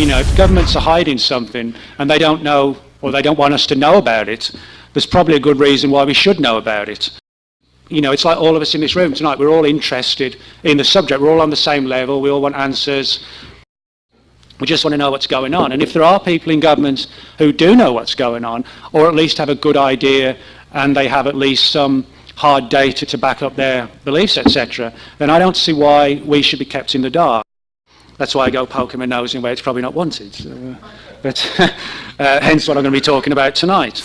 You know, if governments are hiding something and they don't know, or they don't want us to know about it, there's probably a good reason why we should know about it. You know, it's like all of us in this room tonight, we're all interested in the subject, we're all on the same level, we all want answers. We just want to know what's going on. And if there are people in government who do know what's going on, or at least have a good idea, and they have at least some hard data to back up their beliefs, etc., then I don't see why we should be kept in the dark. That's why I go poking my nose in where it's probably not wanted. So, but hence what I'm going to be talking about tonight.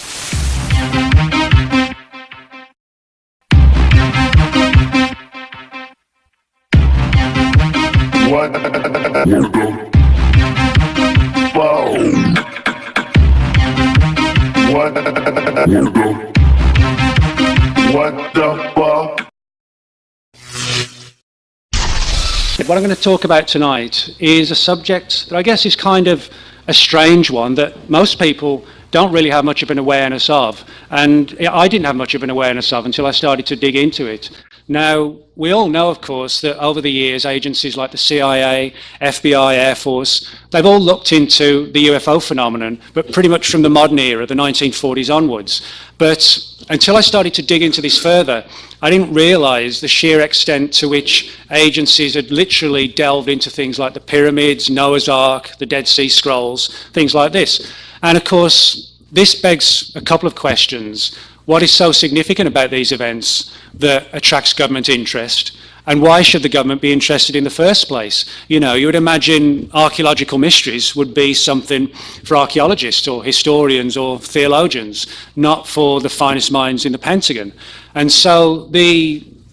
What I'm going to talk about tonight is a subject that I guess is kind of a strange one that most people don't really have much of an awareness of, and I didn't have much of an awareness of until I started to dig into it. Now, we all know, of course, that over the years, agencies like the CIA, FBI, Air Force, they've all looked into the UFO phenomenon, but pretty much from the modern era, the 1940s onwards. But until I started to dig into this further, I didn't realise the sheer extent to which agencies had literally delved into things like the pyramids, Noah's Ark, the Dead Sea Scrolls, things like this. And of course, this begs a couple of questions. What is so significant about these events that attracts government interest? And why should the government be interested in the first place? You know, you would imagine archaeological mysteries would be something for archaeologists or historians or theologians, not for the finest minds in the Pentagon. And so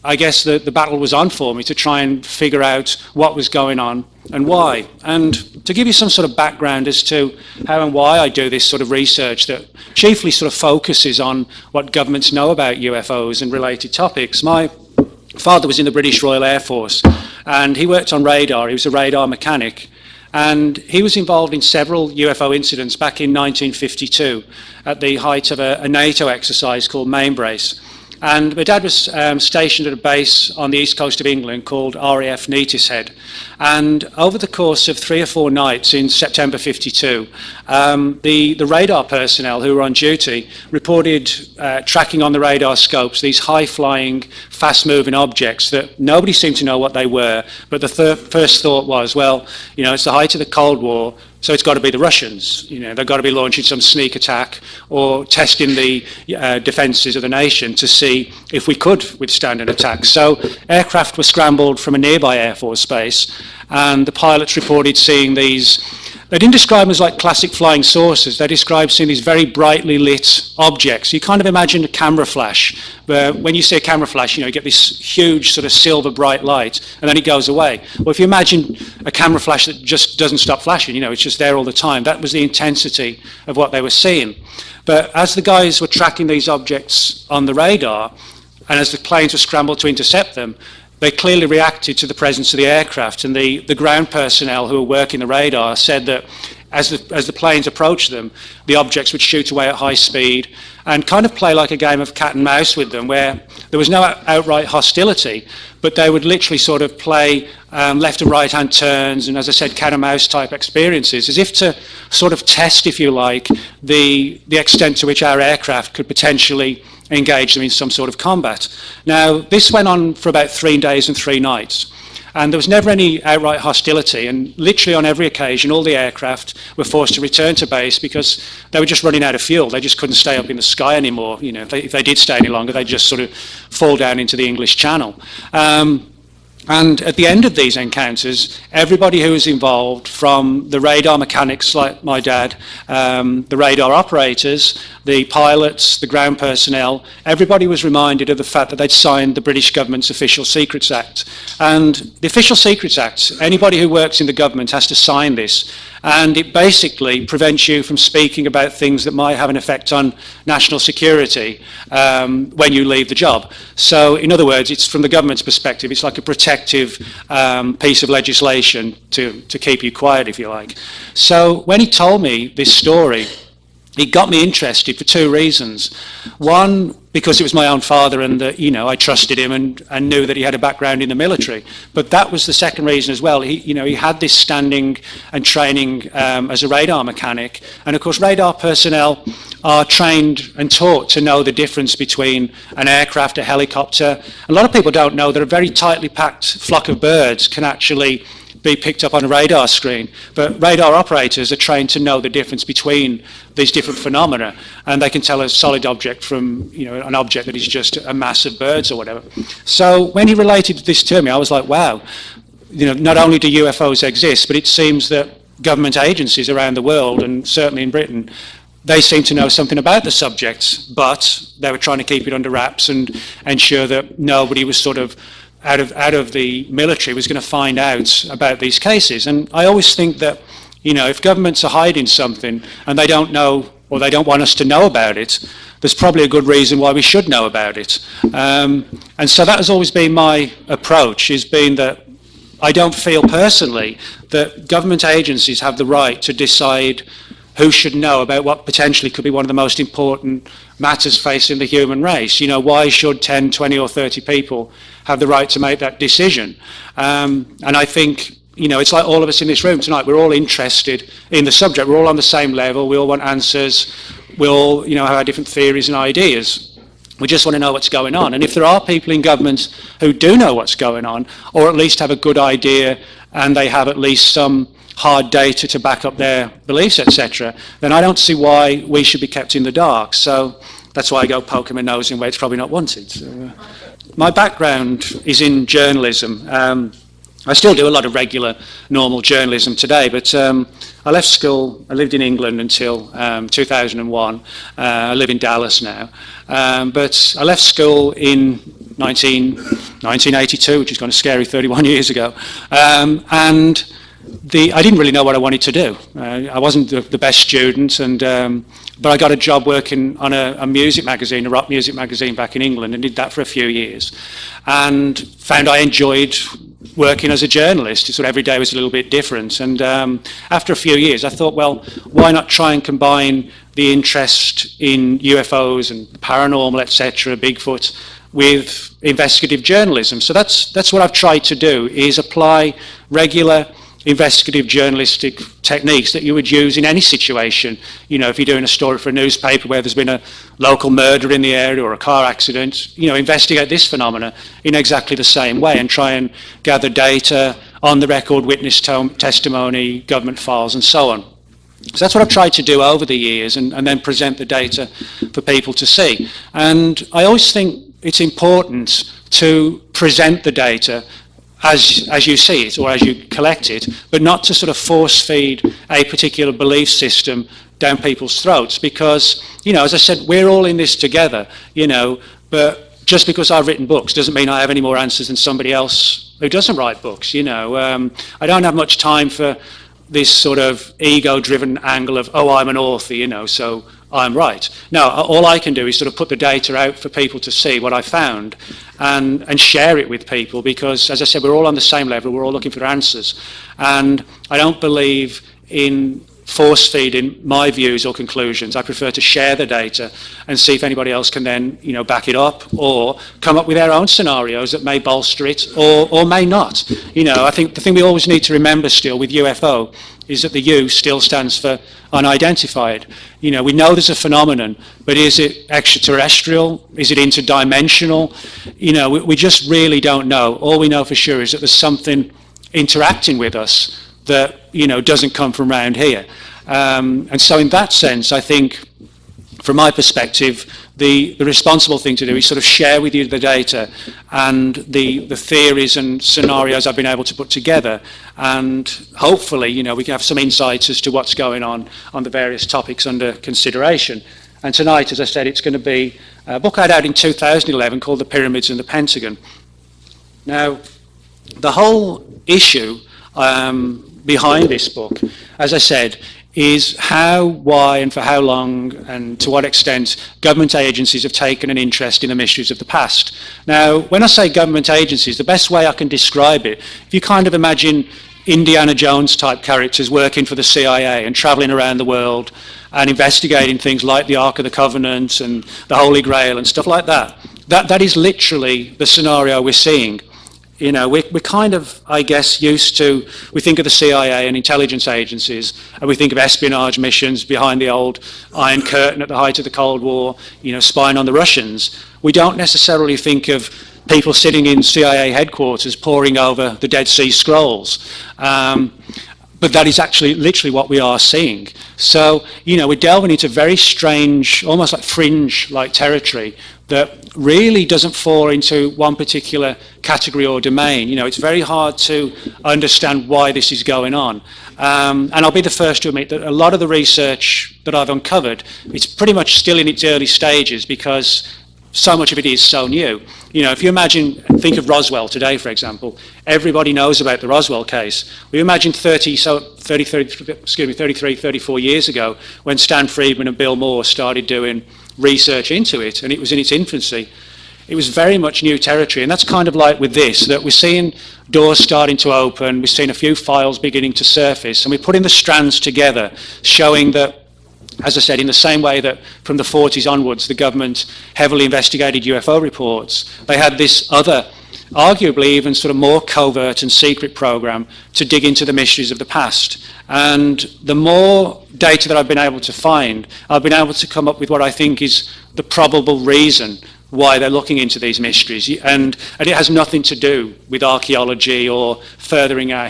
I guess the battle was on for me to try and figure out what was going on and why. And to give you some sort of background as to how and why I do this sort of research that chiefly sort of focuses on what governments know about UFOs and related topics. My father was in the British Royal Air Force and he worked on radar. He was a radar mechanic. And he was involved in several UFO incidents back in 1952 at the height of a NATO exercise called Mainbrace. And my dad was stationed at a base on the east coast of England called RAF Neatishead. And over the course of 3 or 4 nights in September 52, the radar personnel who were on duty reported tracking on the radar scopes these high-flying, fast-moving objects that nobody seemed to know what they were. But the first thought was, well, you know, it's the height of the Cold War, so it's got to be the Russians. You know, they've got to be launching some sneak attack or testing the defences of the nation to see if we could withstand an attack. So aircraft were scrambled from a nearby Air Force base, and the pilots reported seeing these. They didn't describe them as like classic flying saucers. They described seeing these very brightly lit objects. You kind of imagine a camera flash, where when you see a camera flash, you know, you get this huge sort of silver bright light, and then it goes away. Well, if you imagine a camera flash that just doesn't stop flashing, you know, it's just there all the time. That was the intensity of what they were seeing. But as the guys were tracking these objects on the radar, and as the planes were scrambled to intercept them, they clearly reacted to the presence of the aircraft, and the ground personnel who were working the radar said that as the planes approached them, the objects would shoot away at high speed and kind of play like a game of cat and mouse with them, where there was no outright hostility, but they would literally sort of play left and right hand turns and, as I said, cat and mouse type experiences, as if to sort of test, if you like, the extent to which our aircraft could potentially engage them in some sort of combat. Now, this went on for about 3 days and 3 nights. And there was never any outright hostility, and literally on every occasion all the aircraft were forced to return to base because they were just running out of fuel. They just couldn't stay up in the sky anymore. You know, if they did stay any longer, they'd just sort of fall down into the English Channel. And at the end of these encounters, everybody who was involved, from the radar mechanics like my dad, the radar operators, the pilots, the ground personnel, everybody was reminded of the fact that they'd signed the British government's Official Secrets Act. And the Official Secrets Act, anybody who works in the government has to sign this. And it basically prevents you from speaking about things that might have an effect on national security when you leave the job. So, in other words, it's from the government's perspective, it's like a protective piece of legislation to keep you quiet, if you like. So, when he told me this story, it got me interested for 2 reasons. One, because it was my own father and that, you know, I trusted him and knew that he had a background in the military. But that was the second reason as well. He had this standing and training as a radar mechanic. And of course, radar personnel are trained and taught to know the difference between an aircraft, a helicopter. A lot of people don't know that a very tightly packed flock of birds can actually be picked up on a radar screen. But radar operators are trained to know the difference between these different phenomena, and they can tell a solid object from, you know, an object that is just a mass of birds or whatever. So when he related this to me, I was like, wow, you know, not only do UFOs exist, but it seems that government agencies around the world, and certainly in Britain, they seem to know something about the subjects, but they were trying to keep it under wraps and ensure that nobody was sort of out of the military was going to find out about these cases. And I always think that, you know, if governments are hiding something and they don't know, or they don't want us to know about it, there's probably a good reason why we should know about it. And so that has always been my approach, is being that I don't feel personally that government agencies have the right to decide who should know about what potentially could be one of the most important matters facing the human race. You know, why should 10, 20 or 30 people have the right to make that decision? And I think, you know, it's like all of us in this room tonight, we're all interested in the subject, we're all on the same level, we all want answers, we all, you know, have our different theories and ideas. We just want to know what's going on. And if there are people in governments who do know what's going on, or at least have a good idea, and they have at least some hard data to back up their beliefs, etc., then I don't see why we should be kept in the dark. So that's why I go poking my nose in where it's probably not wanted. So, my background is in journalism. I still do a lot of regular, normal journalism today, but I left school, I lived in England until 2001. I live in Dallas now. But I left school in 1982, which is kind of scary, 31 years ago. And I didn't really know what I wanted to do. I wasn't the best student, but I got a job working on a music magazine, a rock music magazine back in England, and did that for a few years. And found I enjoyed working as a journalist. Sort of every day was a little bit different. And after a few years, I thought, well, why not try and combine the interest in UFOs and paranormal, etc., Bigfoot, with investigative journalism. So that's what I've tried to do, is apply regular investigative journalistic techniques that you would use in any situation. You know, if you're doing a story for a newspaper where there's been a local murder in the area or a car accident, you know, investigate this phenomena in exactly the same way and try and gather data, on the record witness testimony, government files and so on. So that's what I've tried to do over the years, and then present the data for people to see. And I always think it's important to present the data as you see it or as you collect it, but not to sort of force feed a particular belief system down people's throats, because, you know, as I said, we're all in this together, you know, but just because I've written books doesn't mean I have any more answers than somebody else who doesn't write books, you know. I don't have much time for this sort of ego-driven angle of, oh, I'm an author, you know, so I'm right. No, all I can do is sort of put the data out for people to see what I found and share it with people, because, as I said, we're all on the same level, we're all looking for answers. And I don't believe in force-feeding my views or conclusions. I prefer to share the data and see if anybody else can then, you know, back it up or come up with their own scenarios that may bolster it or may not. You know, I think the thing we always need to remember still with UFO is that the U still stands for unidentified. You know, we know there's a phenomenon, but is it extraterrestrial? Is it interdimensional? You know, we just really don't know. All we know for sure is that there's something interacting with us that, you know, doesn't come from around here. And so in that sense, I think, from my perspective, the responsible thing to do is sort of share with you the data and the theories and scenarios I've been able to put together, and hopefully, you know, we can have some insights as to what's going on the various topics under consideration. And tonight, as I said, it's going to be a book I had out in 2011 called The Pyramids and the Pentagon. Now, the whole issue behind this book, as I said, is how, why, and for how long, and to what extent government agencies have taken an interest in the mysteries of the past. Now, when I say government agencies, the best way I can describe it, if you kind of imagine Indiana Jones type characters working for the CIA and traveling around the world and investigating things like the Ark of the Covenant and the Holy Grail and stuff like that. That is literally the scenario we're seeing. You know, we're kind of, I guess, used to, we think of the CIA and intelligence agencies, and we think of espionage missions behind the old Iron Curtain at the height of the Cold War, you know, spying on the Russians. We don't necessarily think of people sitting in CIA headquarters poring over the Dead Sea Scrolls. But that is actually literally what we are seeing. So, you know, we're delving into very strange, almost like fringe-like territory that really doesn't fall into one particular category or domain. You know, it's very hard to understand why this is going on. And I'll be the first to admit that a lot of the research that I've uncovered, it's pretty much still in its early stages because so much of it is so new. You know, if you imagine, think of Roswell today, for example, everybody knows about the Roswell case. We imagine 34 years ago when Stan Friedman and Bill Moore started doing research into it, and it was in its infancy. It was very much new territory, and that's kind of like with this, that we're seeing doors starting to open, we're seeing a few files beginning to surface, and we're putting the strands together, showing that, as I said, in the same way that from the 40s onwards, the government heavily investigated UFO reports, they had this other, arguably even sort of more covert and secret program to dig into the mysteries of the past. And the more data that I've been able to find, I've been able to come up with what I think is the probable reason why they're looking into these mysteries. And it has nothing to do with archaeology or furthering our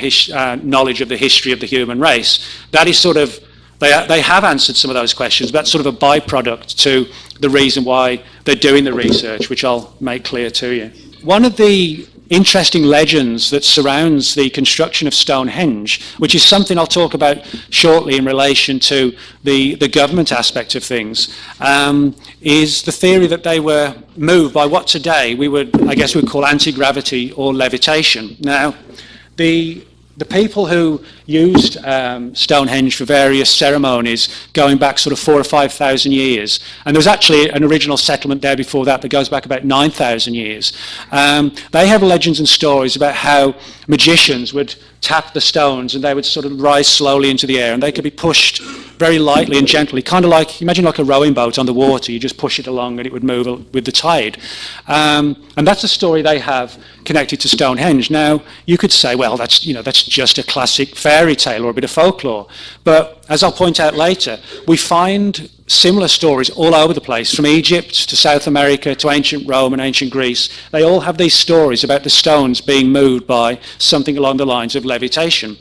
knowledge of the history of the human race. That is sort of, they have answered some of those questions, but that's sort of a byproduct to the reason why they're doing the research, which I'll make clear to you. One of the interesting legends that surrounds the construction of Stonehenge, which is something I'll talk about shortly in relation to the government aspect of things, is the theory that they were moved by what today we would call anti-gravity or levitation. Now, the people who used Stonehenge for various ceremonies going back sort of 4,000 or 5,000 years, and there was actually an original settlement there before that goes back about 9,000 years. They have legends and stories about how magicians would tap the stones and they would sort of rise slowly into the air, and they could be pushed very lightly and gently, kind of like, imagine like a rowing boat on the water, you just push it along and it would move with the tide. And that's a story they have connected to Stonehenge. Now, you could say, well, that's just a classic fairy tale or a bit of folklore. But as I'll point out later, we find similar stories all over the place, from Egypt to South America to ancient Rome and ancient Greece. They all have these stories about the stones being moved by something along the lines of levitation.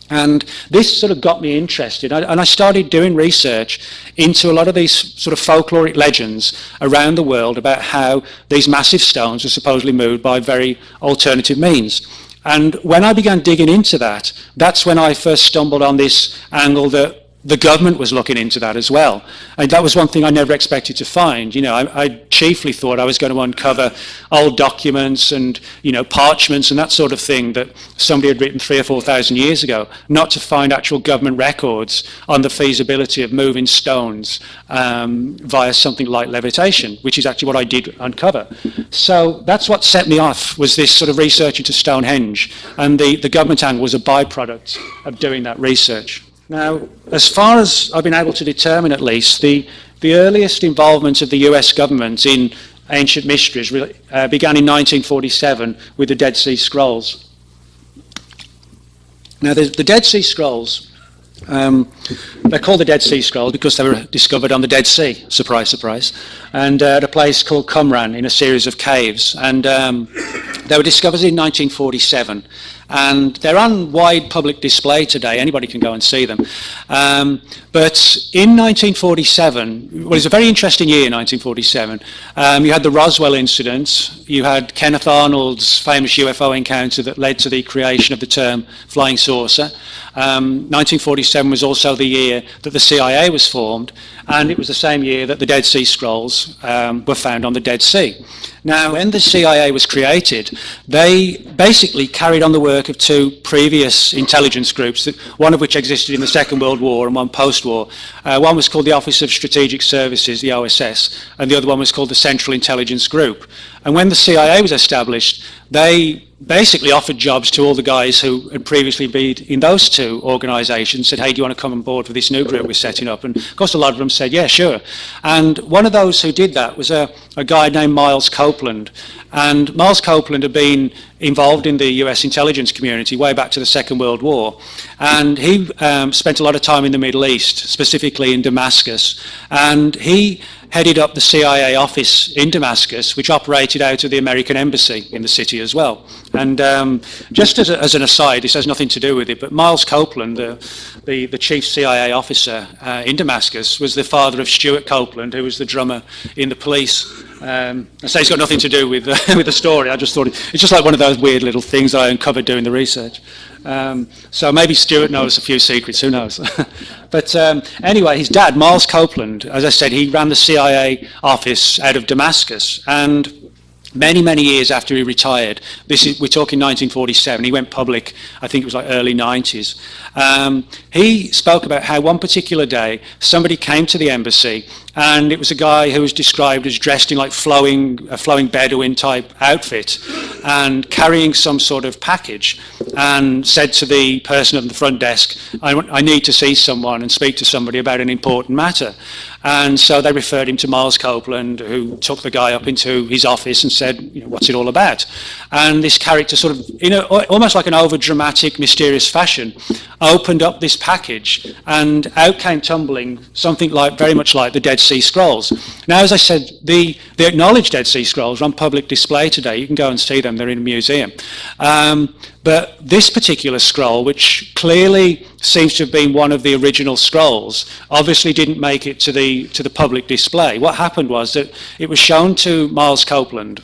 And this sort of got me interested, and I started doing research into a lot of these sort of folkloric legends around the world about how these massive stones were supposedly moved by very alternative means. And when I began digging into that, that's when I first stumbled on this angle that the government was looking into that as well. And that was one thing I never expected to find. You know, I chiefly thought I was going to uncover old documents and, you know, parchments and that sort of thing that somebody had written 3,000 or 4,000 years ago, not to find actual government records on the feasibility of moving stones via something like levitation, which is actually what I did uncover. So that's what set me off, was this sort of research into Stonehenge, and the government angle was a byproduct of doing that research. Now, as far as I've been able to determine at least, the earliest involvement of the US government in ancient mysteries began in 1947 with the Dead Sea Scrolls. Now, the Dead Sea Scrolls, they're called the Dead Sea Scrolls because they were discovered on the Dead Sea, surprise, surprise, and at a place called Qumran in a series of caves. And they were discovered in 1947. And they're on wide public display today. Anybody can go and see them. But in 1947, well, it was a very interesting year, 1947. You had the Roswell incident. You had Kenneth Arnold's famous UFO encounter that led to the creation of the term flying saucer. 1947 was also the year that the CIA was formed, and it was the same year that the Dead Sea Scrolls were found on the Dead Sea. Now, when the CIA was created, they basically carried on the work of two previous intelligence groups, one of which existed in the Second World War and one post-war. One was called the Office of Strategic Services, the OSS, and the other one was called the Central Intelligence Group. And when the CIA was established, they basically offered jobs to all the guys who had previously been in those two organisations, said, hey, do you want to come on board with this new group we're setting up? And of course a lot of them said, yeah, sure. And one of those who did that was a guy named Miles Copeland. And Miles Copeland had been involved in the US intelligence community way back to the Second World War. And he spent a lot of time in the Middle East, specifically in Damascus. And he headed up the CIA office in Damascus, which operated out of the American embassy in the city as well. And just as an aside, this has nothing to do with it, but Miles Copeland, the chief CIA officer in Damascus, was the father of Stuart Copeland, who was the drummer in the Police. I say it's got nothing to do with with the story. I just thought it's just like one of those weird little things that I uncovered doing the research. So maybe Stuart knows a few secrets, who knows? But anyway, his dad, Miles Copeland, as I said, he ran the CIA office out of Damascus, and many years after he retired, we're talking 1947, he went public, I think it was like early 90s, he spoke about how one particular day somebody came to the embassy, and it was a guy who was described as dressed in like a flowing Bedouin type outfit and carrying some sort of package, and said to the person at the front desk, I need to see someone and speak to somebody about an important matter. And so they referred him to Miles Copeland, who took the guy up into his office and said, you know, what's it all about? And this character sort of, in almost like an over-dramatic, mysterious fashion, opened up this package, and out came tumbling something like, very much like the Dead Sea Scrolls. Now, as I said, the acknowledged Dead Sea Scrolls are on public display today. You can go and see them. They're in a museum. But this particular scroll, which clearly seems to have been one of the original scrolls, obviously didn't make it to the public display. What happened was that it was shown to Miles Copeland,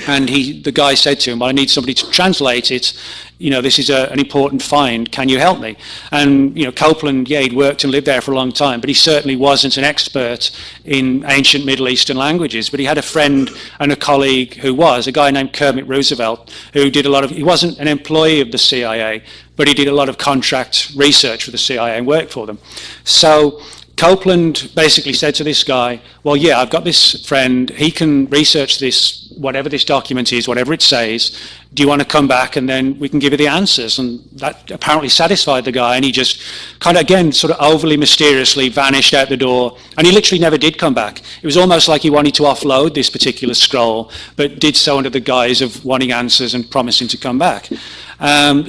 and the guy said to him, well, I need somebody to translate it. You know, this is an important find. Can you help me? And, you know, Copeland, yeah, he'd worked and lived there for a long time, but he certainly wasn't an expert in ancient Middle Eastern languages. But he had a friend and a colleague who was, a guy named Kermit Roosevelt, who did he wasn't an employee of the CIA, but he did a lot of contract research for the CIA and worked for them. So Copeland basically said to this guy, well, yeah, I've got this friend, he can research this, whatever this document is, whatever it says, do you want to come back and then we can give you the answers? And that apparently satisfied the guy, and he just kind of, again, sort of overly mysteriously vanished out the door, and he literally never did come back. It was almost like he wanted to offload this particular scroll, but did so under the guise of wanting answers and promising to come back.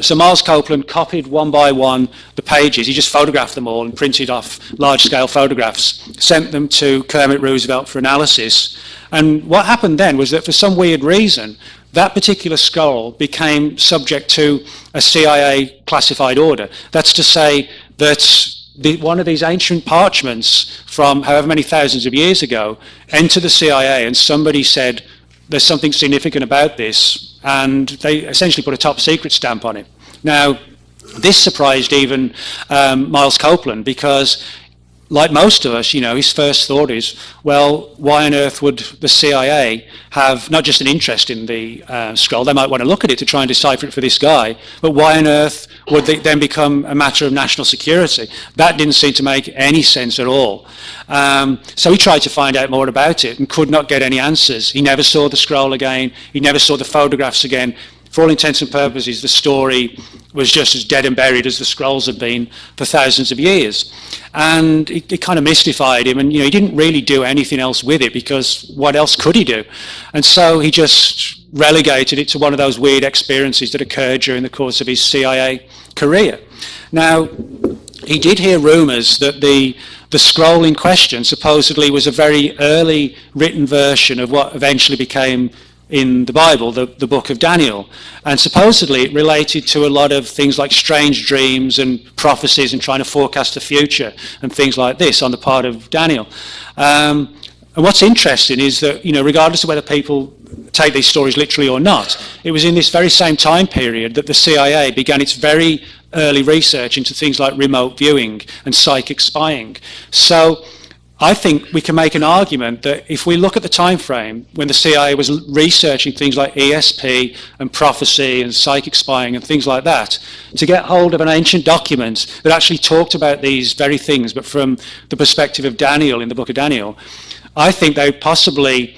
So Miles Copeland copied one by one the pages. He just photographed them all and printed off large-scale photographs, sent them to Kermit Roosevelt for analysis. And what happened then was that for some weird reason, that particular scroll became subject to a CIA classified order. That's to say that one of these ancient parchments from however many thousands of years ago entered the CIA, and somebody said, there's something significant about this, and they essentially put a top secret stamp on it. Now, this surprised even Miles Copeland, because like most of us, you know, his first thought is, well, why on earth would the CIA have not just an interest in the scroll, they might want to look at it to try and decipher it for this guy, but why on earth would it then become a matter of national security? That didn't seem to make any sense at all. So he tried to find out more about it and could not get any answers. He never saw the scroll again. He never saw the photographs again. For all intents and purposes, the story was just as dead and buried as the scrolls had been for thousands of years. And it kind of mystified him, and, you know, he didn't really do anything else with it, because what else could he do? And so he just relegated it to one of those weird experiences that occurred during the course of his CIA career. Now, he did hear rumours that the scroll in question supposedly was a very early written version of what eventually became in the Bible, the book of Daniel. And supposedly it related to a lot of things like strange dreams and prophecies and trying to forecast the future and things like this on the part of Daniel. And what's interesting is that, you know, regardless of whether people take these stories literally or not, it was in this very same time period that the CIA began its very early research into things like remote viewing and psychic spying. So I think we can make an argument that if we look at the time frame when the CIA was researching things like ESP and prophecy and psychic spying and things like that, to get hold of an ancient document that actually talked about these very things, but from the perspective of Daniel in the book of Daniel, I think they possibly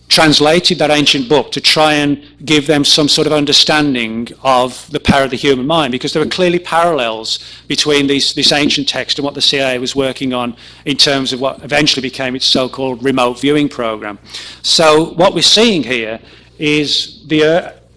translated that ancient book to try and give them some sort of understanding of the power of the human mind, because there are clearly parallels between this ancient text and what the CIA was working on in terms of what eventually became its so-called remote viewing program. So what we're seeing here is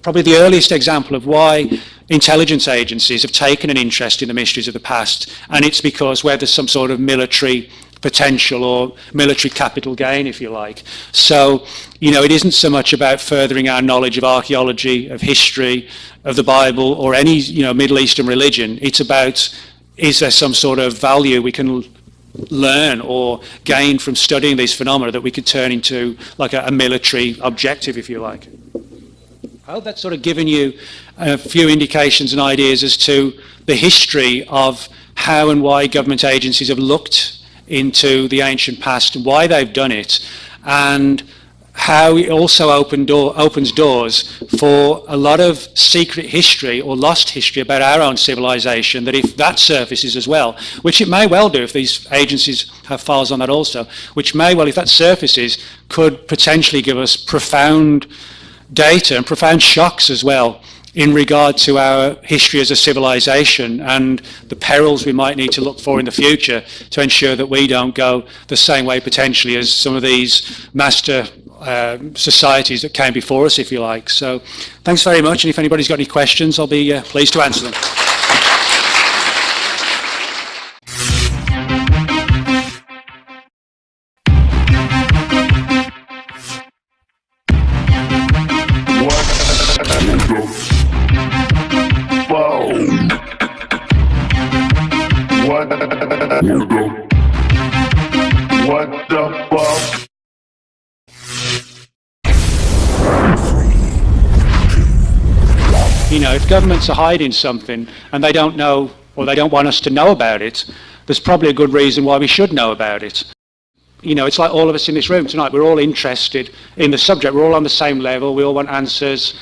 probably the earliest example of why intelligence agencies have taken an interest in the mysteries of the past, and it's because where there's some sort of military potential or military capital gain, if you like. So, it isn't so much about furthering our knowledge of archaeology, of history, of the Bible, or any, Middle Eastern religion. It's about, is there some sort of value we can learn or gain from studying these phenomena that we could turn into like a military objective, if you like. I hope that's sort of given you a few indications and ideas as to the history of how and why government agencies have looked into the ancient past and why they've done it, and how it also opens doors for a lot of secret history or lost history about our own civilization, that if that surfaces as well, which it may well do if these agencies have files on that also, which may well, if that surfaces, could potentially give us profound data and profound shocks as well in regard to our history as a civilization and the perils we might need to look for in the future to ensure that we don't go the same way potentially as some of these master societies that came before us, if you like. So thanks very much, and if anybody's got any questions, I'll be pleased to answer them. What the fuck? If governments are hiding something and they don't know or they don't want us to know about it, there's probably a good reason why we should know about it. It's like all of us in this room tonight, we're all interested in the subject, we're all on the same level, we all want answers.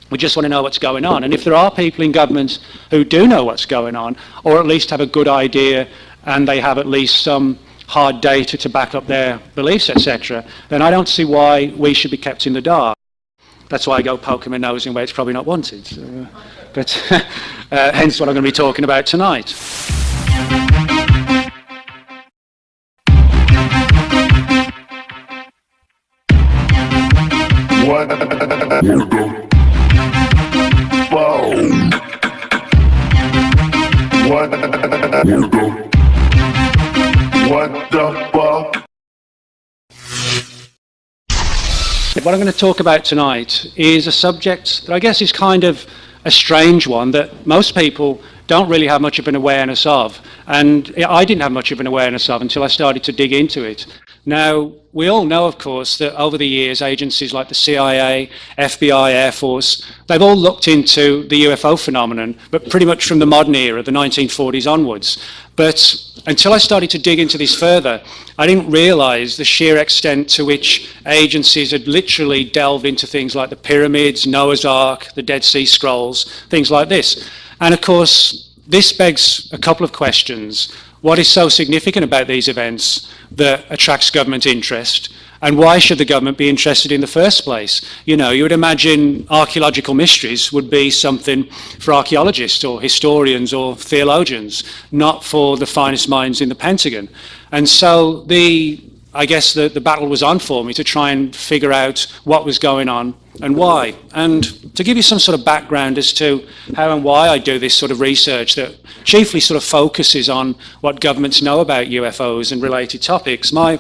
We just want to know what's going on. And if there are people in government who do know what's going on, or at least have a good idea, and they have at least some hard data to back up their beliefs, etc., then I don't see why we should be kept in the dark. That's why I go poking my nose in where it's probably not wanted. So, but hence what I'm going to be talking about tonight. What the fuck? What I'm going to talk about tonight is a subject that I guess is kind of a strange one that most people don't really have much of an awareness of, and I didn't have much of an awareness of until I started to dig into it. Now, we all know, of course, that over the years, agencies like the CIA, FBI, Air Force, they've all looked into the UFO phenomenon, but pretty much from the modern era, the 1940s onwards. But until I started to dig into this further, I didn't realize the sheer extent to which agencies had literally delved into things like the pyramids, Noah's Ark, the Dead Sea Scrolls, things like this. And of course, this begs a couple of questions. What is so significant about these events that attracts government interest? And why should the government be interested in the first place? You would imagine archaeological mysteries would be something for archaeologists or historians or theologians, not for the finest minds in the Pentagon. And so I guess the battle was on for me to try and figure out what was going on and why. And to give you some sort of background as to how and why I do this sort of research that chiefly sort of focuses on what governments know about UFOs and related topics. My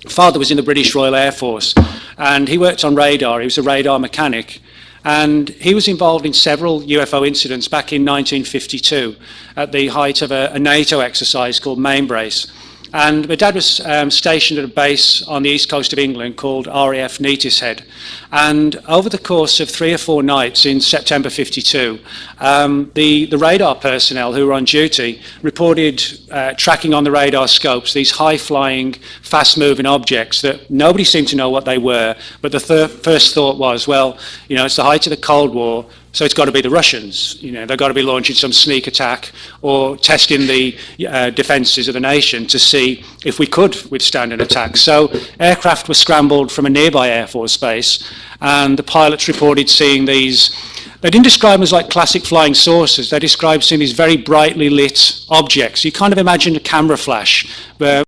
father was in the British Royal Air Force, and he worked on radar. He was a radar mechanic, and he was involved in several UFO incidents back in 1952 at the height of a NATO exercise called Mainbrace. And my dad was stationed at a base on the east coast of England called RAF Neatishead. And over the course of 3 or 4 nights in September 52, the radar personnel who were on duty reported tracking on the radar scopes these high-flying, fast-moving objects that nobody seemed to know what they were. But the first thought was, well, it's the height of the Cold War. So it's got to be the Russians. They've got to be launching some sneak attack or testing the defences of the nation to see if we could withstand an attack. So aircraft were scrambled from a nearby Air Force base, and the pilots reported seeing these. They didn't describe them as like classic flying saucers. They described seeing these very brightly lit objects. You kind of imagine a camera flash where